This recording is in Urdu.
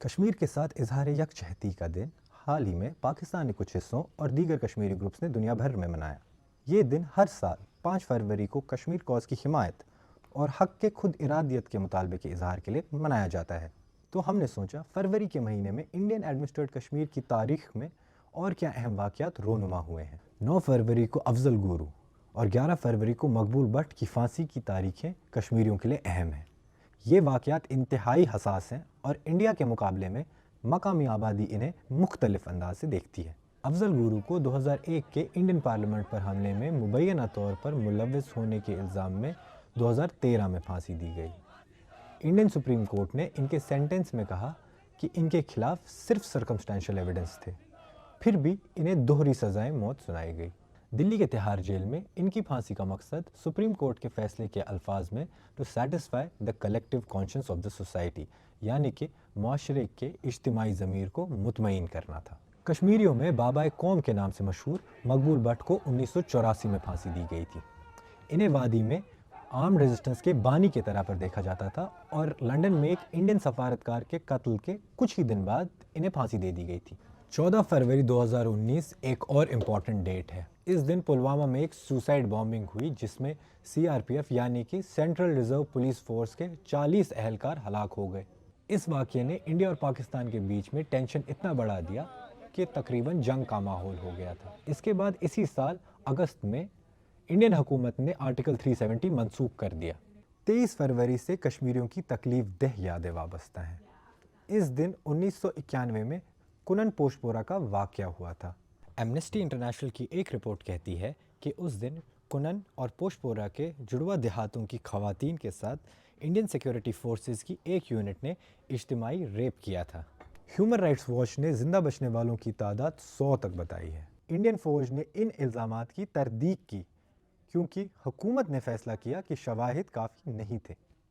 کشمیر کے ساتھ اظہار یکجہتی کا دن حال ہی میں پاکستان کے کچھ حصوں اور دیگر کشمیری گروپس نے دنیا بھر میں منایا۔ یہ دن ہر سال 5 فروری کو کشمیر کوز کی حمایت اور حق کے خود ارادیت کے مطالبے کے اظہار کے لیے منایا جاتا ہے۔ تو ہم نے سوچا فروری کے مہینے میں انڈین ایڈمنسٹریٹ کشمیر کی تاریخ میں اور کیا اہم واقعات رونما ہوئے ہیں۔ 9 فروری کو افضل گورو اور 11 فروری کو مقبول بٹ کی پھانسی کی تاریخیں کشمیریوں کے لیے اہم ہیں۔ یہ واقعات انتہائی حساس ہیں اور انڈیا کے مقابلے میں مقامی آبادی انہیں مختلف انداز سے دیکھتی ہے۔ افضل گورو کو 2001 کے انڈین پارلیمنٹ پر حملے میں مبینہ طور پر ملوث ہونے کے الزام میں 2013 میں پھانسی دی گئی۔ انڈین سپریم کورٹ نے ان کے سینٹنس میں کہا کہ ان کے خلاف صرف سرکمسٹینشل ایویڈنس تھے، پھر بھی انہیں دوہری سزائے موت سنائی گئی۔ دلی کے تہاڑ جیل میں ان کی پھانسی کا مقصد سپریم کورٹ کے فیصلے کے الفاظ میں to satisfy the collective conscience of the society, یعنی کہ معاشرے کے اجتماعی ضمیر کو مطمئن کرنا تھا۔ کشمیریوں میں بابائے قوم کے نام سے مشہور مقبول بٹ کو 1984 میں پھانسی دی گئی تھی۔ انہیں وادی میں آرم ریزسٹنس کے بانی کے طرح پر دیکھا جاتا تھا اور لنڈن میں ایک انڈین سفارتکار کے قتل کے کچھ ہی دن بعد انہیں پھانسی دے دی گئی تھی۔ 14 فروری 2019 ایک اور امپورٹنٹ ڈیٹ ہے۔ اس دن پلوامہ میں ایک سوسائڈ بامبنگ ہوئی جس میں CRPF یعنی کہ سینٹرل ریزرو پولیس فورس کے 40 اہلکار ہلاک ہو گئے۔ اس واقعے نے انڈیا اور پاکستان کے بیچ میں ٹینشن اتنا بڑھا دیا کہ تقریباً جنگ کا ماحول ہو گیا تھا۔ اس کے بعد اسی سال اگست میں انڈین حکومت نے آرٹیکل 370 منسوخ کر دیا۔ 23 فروری سے کشمیریوں کی تکلیف دہ یادیں وابستہ ہیں۔ اس دن 1991 میں کنن پوشپورہ کا واقعہ ہوا تھا۔ ایمنسٹی انٹرنیشنل کی ایک رپورٹ کہتی ہے کہ اس دن کنن اور پوشپورہ کے جڑواں دیہاتوں کی خواتین کے ساتھ انڈین سیکیورٹی فورسز کی ایک یونٹ نے اجتماعی ریپ کیا تھا۔ ہیومن رائٹس واچ نے زندہ بچنے والوں کی تعداد 100 تک بتائی ہے۔ انڈین فوج نے ان الزامات کی تردید کی کیونکہ حکومت نے فیصلہ کیا کہ شواہد کافی نہیں تھے۔